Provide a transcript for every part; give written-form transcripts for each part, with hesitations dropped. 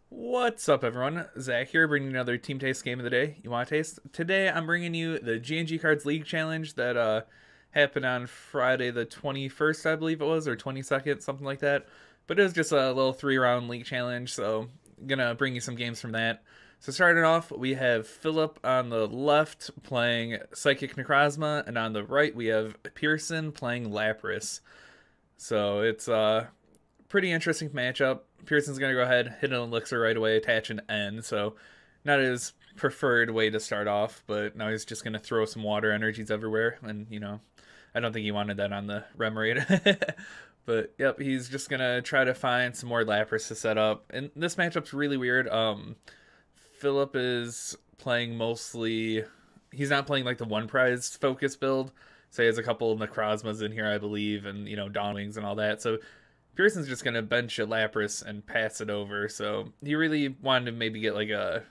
What's up, everyone? Zach here, bringing another Team Taste game of the day. You want to taste? Today, I'm bringing you the G&G Cards League Challenge that happened on Friday the 21st, I believe it was, or 22nd, something like that. But it was just a little 3-round league challenge, so I'm gonna bring you some games from that. So starting off, we have Philip on the left playing Psychic Necrozma, and on the right we have Pearson playing Lapras. So it's pretty interesting matchup. Pearson's going to go ahead, hit an elixir right away, attach an N. So not his preferred way to start off, but now he's just going to throw some water energies everywhere. And, I don't think he wanted that on the Remoraid. But, yep, he's just going to try to find some more Lapras to set up. And this matchup's really weird. Philip is playing mostly... He's not playing, like, the one-prize focus build. So he has a couple of Necrozmas in here, I believe, and, Dawn Wings and all that. So Pearson's just gonna bench a Lapras and pass it over. So he really wanted to maybe get like a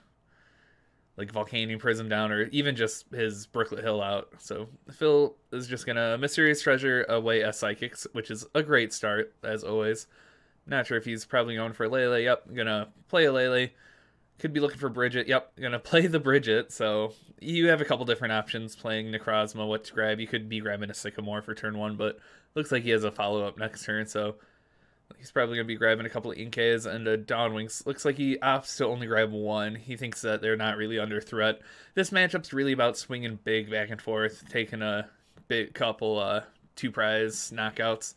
Volcanic Prism down, or even just his Brooklet Hill out. So Phil is just gonna Mysterious Treasure away a Psychics, which is a great start as always. Not sure if he's probably going for a Lele. Yep, gonna play a Lele. Could be looking for Bridget. Yep, gonna play the Bridget. So you have a couple different options playing Necrozma, what to grab. You could be grabbing a Sycamore for turn one, but looks like he has a follow-up next turn, so he's probably going to be grabbing a couple of Inkas and a Dawnwings. Looks like he opts to only grab one. He thinks that they're not really under threat. This matchup's really about swinging big back and forth, taking a big couple two-prize knockouts.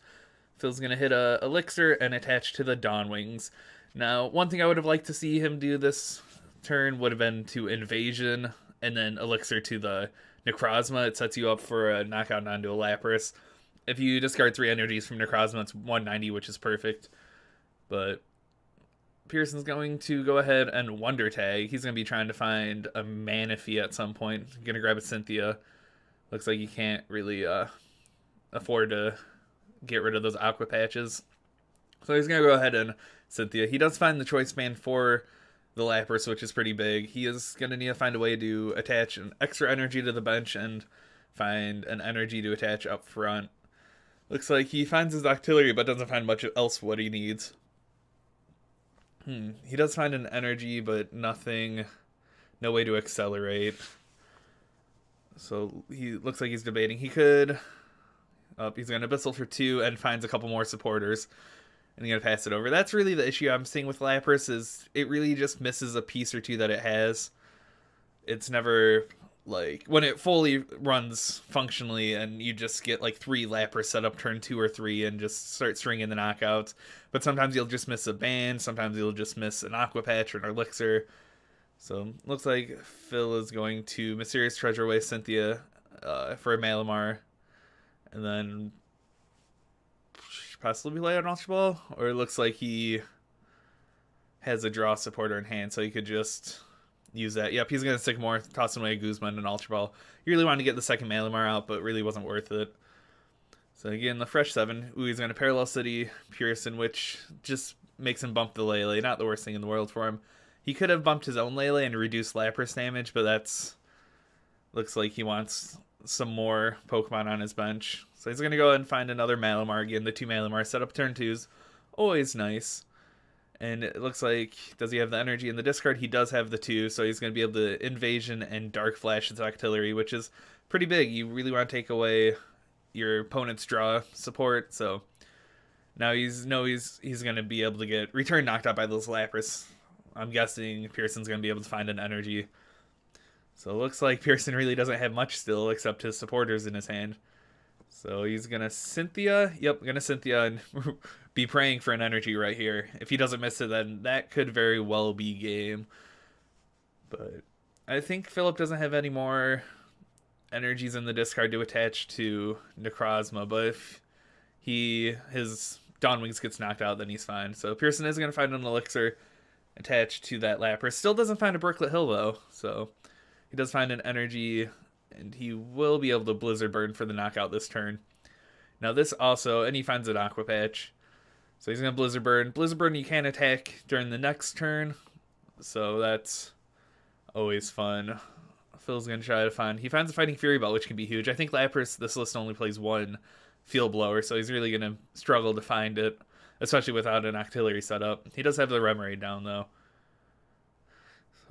Phil's going to hit a Elixir and attach to the Dawnwings. Now, one thing I would have liked to see him do this turn would have been to Invasion and then Elixir to the Necrozma. It sets you up for a knockout onto a Lapras. If you discard 3 energies from Necrozma, it's 190, which is perfect. But Pearson's going to go ahead and Wonder Tag. He's going to be trying to find a Manaphy at some point. Going to grab a Cynthia. Looks like he can't really afford to get rid of those Aqua Patches. So he's going to go ahead and Cynthia. He does find the Choice Band for the Lapras, which is pretty big. He is going to need to find a way to attach an extra energy to the bench and find an energy to attach up front. Looks like he finds his Octillery, but doesn't find much else what he needs. He does find an energy, but nothing, no way to accelerate. So he looks like he's debating. He could, he's going to Abyssal for 2 and finds a couple more supporters. And he's going to pass it over. That's really the issue I'm seeing with Lapras, is it really just misses a piece or two that it has. It's never... like when it fully runs functionally and you just get like 3 Lapras set up turn 2 or 3 and just start stringing the knockouts. But sometimes you'll just miss a band, sometimes you'll just miss an Aqua Patch or an Elixir. So looks like Phil is going to Mysterious Treasure away Cynthia for a Malamar, and then possibly lay an Ultra Ball, or it looks like he has a draw supporter in hand, so he could just use that. Yep, he's going to Sycamore, toss away a Guzman and an Ultra Ball. He really wanted to get the second Malamar out, but really wasn't worth it. So again, the fresh 7. Ooh, he's going to Parallel City Pearson, which just makes him bump the Lele. Not the worst thing in the world for him. He could have bumped his own Lele and reduced Lapras damage, but that's... looks like he wants some more Pokemon on his bench. So he's going to go ahead and find another Malamar. Again, the 2 Malamar set up turn 2s. Always nice. And it looks like, does he have the energy in the discard? He does have the 2, so he's going to be able to Invasion and Dark Flash his Octillery, which is pretty big. You really want to take away your opponent's draw support, so now he's going to be able to get return knocked out by those Lapras. I'm guessing Pearson's going to be able to find an energy. So it looks like Pearson really doesn't have much still except his supporters in his hand. So he's going to Cynthia. Yep, going to Cynthia and be praying for an energy right here. If he doesn't miss it, then that could very well be game. But I think Philip doesn't have any more energies in the discard to attach to Necrozma. But if his Dawn Wings gets knocked out, then he's fine. So Pearson is going to find an Elixir attached to that Lapras. Still doesn't find a Brooklet Hill, though. So he does find an energy, and he will be able to Blizzard Burn for the knockout this turn. Now this also, and he finds an Aqua Patch. So he's going to Blizzard Burn. Blizzard Burn you can attack during the next turn, so that's always fun. Phil's going to try to find... he finds a Fighting Fury Belt, which can be huge. I think Lapras, this list only plays 1 Field Blower, so he's really going to struggle to find it, especially without an Octillery setup. He does have the Remoraid down, though.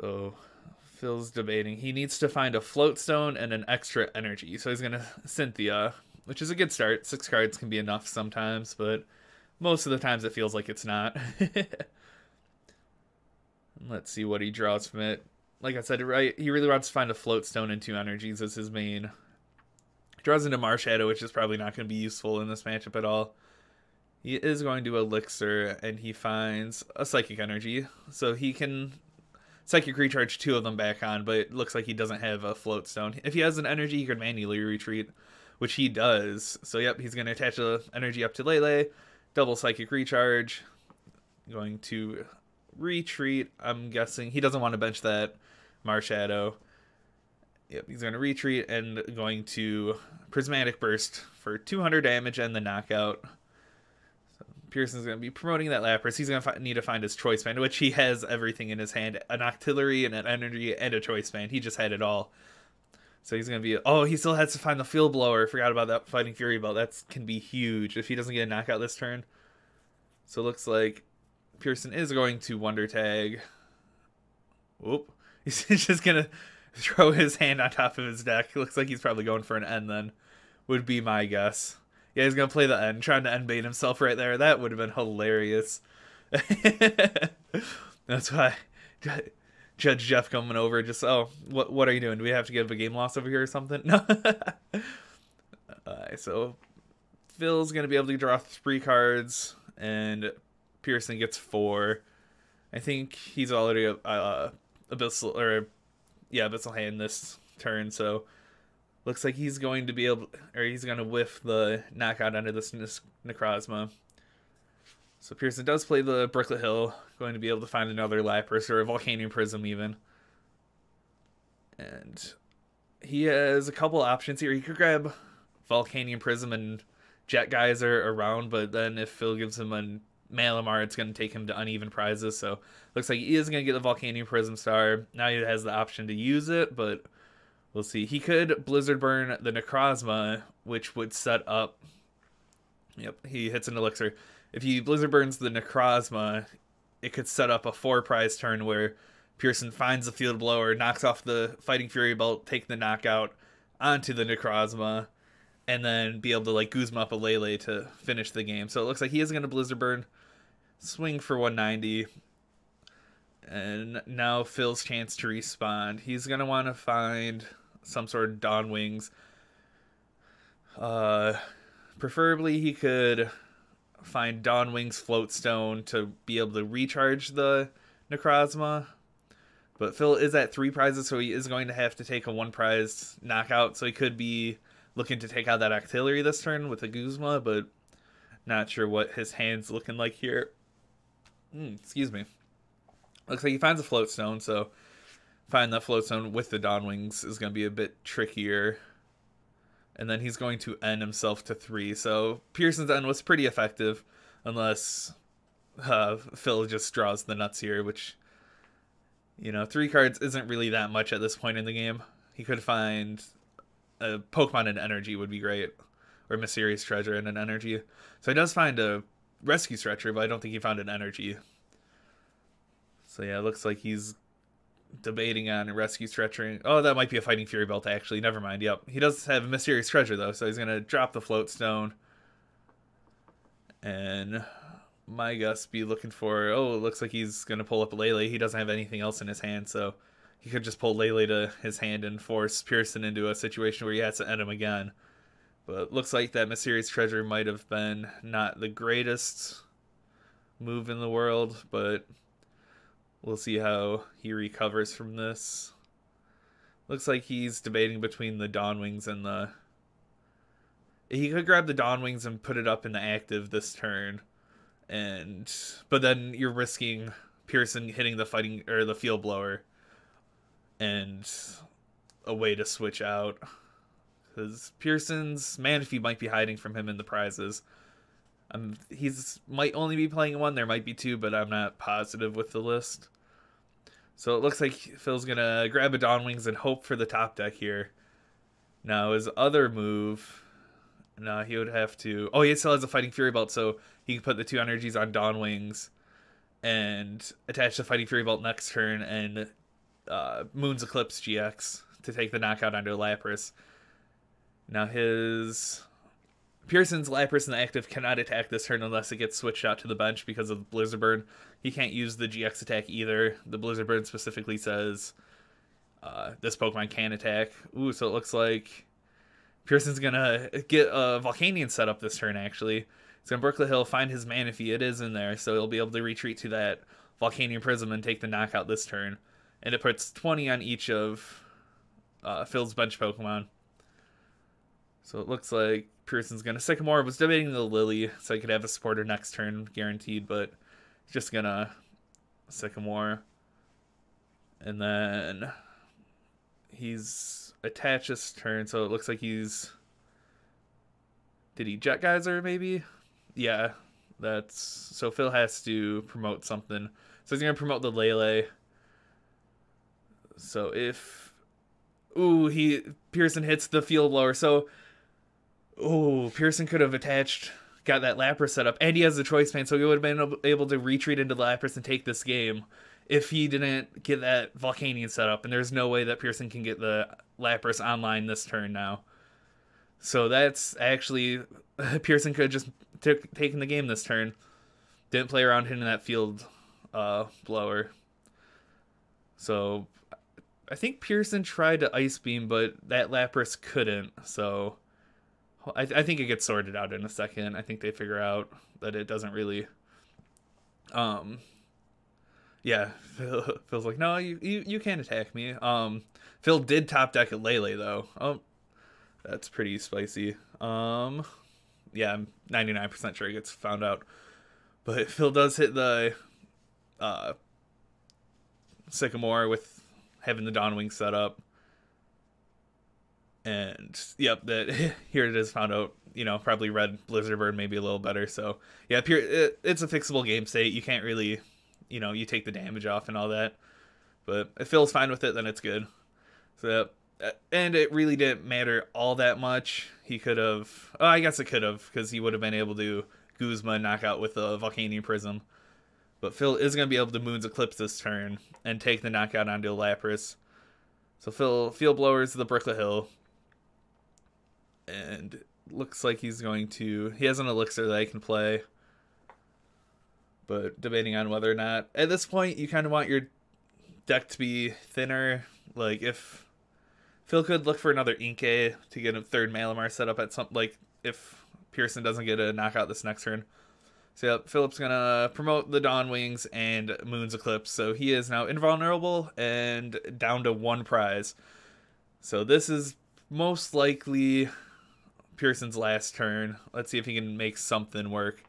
So Phil's debating. He needs to find a float stone and an extra energy. So he's going to Cynthia, which is a good start. 6 cards can be enough sometimes, but most of the times it feels like it's not. Let's see what he draws from it. Like I said, right, he really wants to find a float stone and 2 energies as his main. Draws into Marshadow, which is probably not going to be useful in this matchup at all. He is going to Elixir, and he finds a Psychic Energy. So he can Psychic Recharge 2 of them back on, but it looks like he doesn't have a Float Stone. If he has an energy, he could manually retreat, which he does. So yep, he's going to attach the energy up to Lele, double Psychic Recharge. Going to retreat. I'm guessing he doesn't want to bench that Marshadow. Yep, he's going to retreat and going to Prismatic Burst for 200 damage and the knockout. So Pearson's going to be promoting that Lapras. He's going to need to find his Choice Band, which he has everything in his hand. An Octillery and an Energy and a Choice Band. He just had it all. So he's going to be... Oh, he still has to find the Field Blower. Forgot about that Fighting Fury Belt. That can be huge if he doesn't get a knockout this turn. So it looks like Pearson is going to Wonder Tag. Whoop. He's just going to throw his hand on top of his deck. Looks like he's probably going for an N then, would be my guess. Yeah, he's going to play the N, trying to N-bait himself right there. That would have been hilarious. That's why Judge Jeff coming over just, oh, what are you doing? Do we have to give a game loss over here or something? No. So Phil's going to be able to draw 3 cards, and Pearson gets 4. I think he's already Abyssal Hand this turn, so looks like he's going to be able, or he's going to whiff the knockout under this Necrozma. So Pearson does play the Brooklet Hill, going to be able to find another Lapras or a Volcanic Prism even. And he has a couple options here. He could grab Volcanic Prism and Jet Geyser around, but then if Phil gives him a Malamar, it's going to take him to uneven prizes. So looks like he is going to get the Volcanic Prism Star. Now he has the option to use it, but we'll see. He could Blizzard Burn the Necrozma, which would set up... Yep, he hits an Elixir. If he Blizzard Burns the Necrozma, it could set up a 4-prize turn where Pearson finds the Field Blower, knocks off the Fighting Fury Belt, take the knockout onto the Necrozma, and then be able to like Guzma up a Lele to finish the game. So it looks like he is going to Blizzard Burn, swing for 190, and now Phil's chance to respond. He's going to want to find some sort of Dawn Wings. Preferably he could find Dawn Wings Float Stone to be able to recharge the Necrozma. But Phil is at 3 prizes, so he is going to have to take a 1-prize knockout. So he could be looking to take out that Octillery this turn with a Guzma, but not sure what his hand's looking like here. Excuse me. Looks like he finds a Float Stone, so find that Float Stone with the Dawn Wings is going to be a bit trickier. And then he's going to end himself to 3. So Pearson's end was pretty effective, unless Phil just draws the nuts here, which, you know, 3 cards isn't really that much at this point in the game. He could find a Pokemon and Energy would be great, or Mysterious Treasure and an Energy. So he does find a Rescue Stretcher, but I don't think he found an Energy. So yeah, it looks like he's debating on a Rescue Stretcher. Oh, that might be a Fighting Fury Belt, actually. Never mind. Yep. He does have a Mysterious Treasure, though, so he's going to drop the Float Stone. And my guess be looking for... Oh, it looks like he's going to pull up Lele. He doesn't have anything else in his hand, so he could just pull Lele to his hand and force Pearson into a situation where he has to end him again. But looks like that Mysterious Treasure might have been not the greatest move in the world, but we'll see how he recovers from this. Looks like he's debating between the Dawn Wings and the... He could grab the Dawn Wings and put it up in the active this turn, but then you're risking Pearson hitting the fighting or the Field Blower and a way to switch out, because Pearson's Manaphy might be hiding from him in the prizes. He's might only be playing 1, there might be 2, but I'm not positive with the list. So it looks like Phil's gonna grab a Dawn Wings and hope for the top deck here. Now his other move, no, he would have to... Oh, he still has a Fighting Fury Belt, so he can put the 2 energies on Dawn Wings and attach the Fighting Fury Belt next turn and Moon's Eclipse GX to take the knockout onto Lapras. Now his Pearson's Lapras in the active cannot attack this turn unless it gets switched out to the bench because of Blizzard Burn. He can't use the GX attack either. The Blizzard Burn specifically says this Pokemon can attack. Ooh, so it looks like Pearson's gonna get a Volcanion set up this turn, actually. He's gonna Brook the Hill, find his Manaphy. It is in there, so he'll be able to retreat to that Volcanion Prism and take the knockout this turn. And it puts 20 on each of Phil's bench Pokemon. So it looks like Pearson's gonna Sycamore. Was debating the Lily, so he could have a supporter next turn, guaranteed, but he's just gonna Sycamore. And then he's attached this turn, so it looks like he's... Did he Jet Geyser, maybe? Yeah, that's... So Phil has to promote something. So he's going to promote the Lele. So if... Ooh, Pearson hits the Field Blower, so... Ooh, Pearson could have attached... Got that Lapras set up, and he has the Choice Band, so he would have been able to retreat into Lapras and take this game if he didn't get that Volcanion set up, and there's no way that Pearson can get the Lapras online this turn now. So that's actually... Pearson could have just taken the game this turn. Didn't play around hitting that Field Blower. So I think Pearson tried to Ice Beam, but that Lapras couldn't, so... I think it gets sorted out in a second. I think they figure out that it doesn't really... Yeah, Phil's like, no, you can't attack me. Phil did top deck at Lele, though. Oh, that's pretty spicy. Yeah, I'm 99% sure it gets found out. But Phil does hit the Sycamore with having the Dawnwing set up. And, yep, that here it is found out. You know, probably Red Blizzard Bird maybe a little better. So, yeah, it's a fixable game state. You can't really... You know, you take the damage off and all that. But if Phil's fine with it, then it's good. So, and it really didn't matter all that much. He could have... Oh, I guess it could have, because he would have been able to Guzma knock out with a Volcanion Prism. But Phil is going to be able to Moon's Eclipse this turn and take the knockout onto Lapras. So Phil Field Blowers the Brook Hill. And looks like he's going to... He has an Elixir that he can play. But debating on whether or not... At this point, you kind of want your deck to be thinner. Like, if... Phil could look for another Inkay to get a third Malamar set up at some... Like, if Pearson doesn't get a knockout this next turn. So, yeah, Philip's going to promote the Dawn Wings and Moon's Eclipse. So, he is now invulnerable and down to one prize. So, this is most likely Pearson's last turn. Let's see if he can make something work.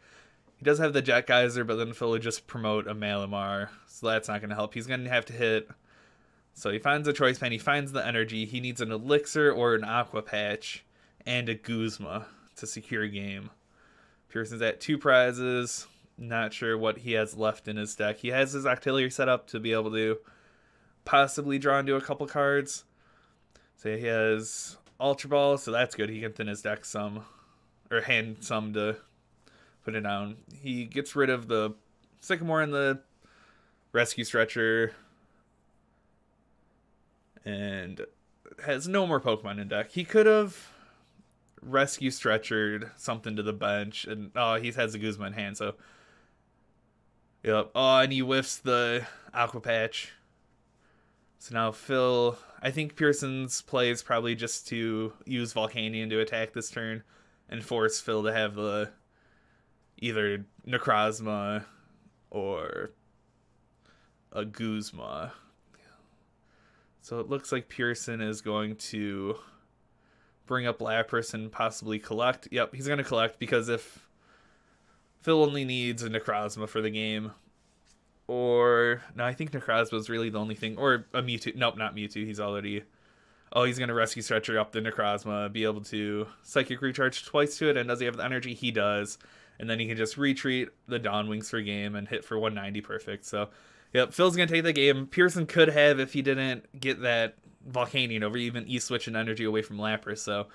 He does have the Jet Geyser, but then Phil would just promote a Malamar. So that's not going to help. He's going to have to hit... So he finds a Choice Band. He finds the energy. He needs an Elixir or an Aqua Patch and a Guzma to secure a game. Pearson's at 2 prizes. Not sure what he has left in his deck. He has his Octillery set up to be able to possibly draw into a couple cards. So he has Ultra Ball, so that's good. He can thin his deck some. Or hand some to... put it down. He gets rid of the Sycamore and the Rescue Stretcher and has no more Pokemon in deck. He could have Rescue Stretchered something to the bench, and he has a Guzma in hand, so yep. And he whiffs the Aqua Patch. So now Phil, I think Pearson's play is probably just to use Volcanion to attack this turn and force Phil to have the either Necrozma or a Guzma. So it looks like Pearson is going to bring up Lapras and possibly collect. Yep, he's going to collect because if Phil only needs a Necrozma for the game, or... No, I think Necrozma is really the only thing. Or a Mewtwo. Nope, not Mewtwo. He's already... Oh, he's going to Rescue Stretcher up the Necrozma, be able to Psychic Recharge twice to it, and does he have the energy? He does. And then he can just retreat the Dawn Wings for game and hit for 190 perfect. So, yep, Phil's going to take the game. Pearson could have if he didn't get that Volcanion over, even E-switching energy away from Lapras. So,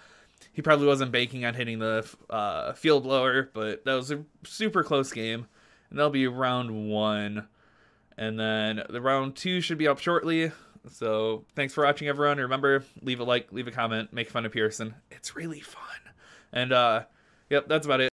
he probably wasn't banking on hitting the Field Blower, but that was a super close game. And that'll be round 1. And then the round 2 should be up shortly. So thanks for watching, everyone. Remember, leave a like, leave a comment, make fun of Pearson. It's really fun. And yep, that's about it.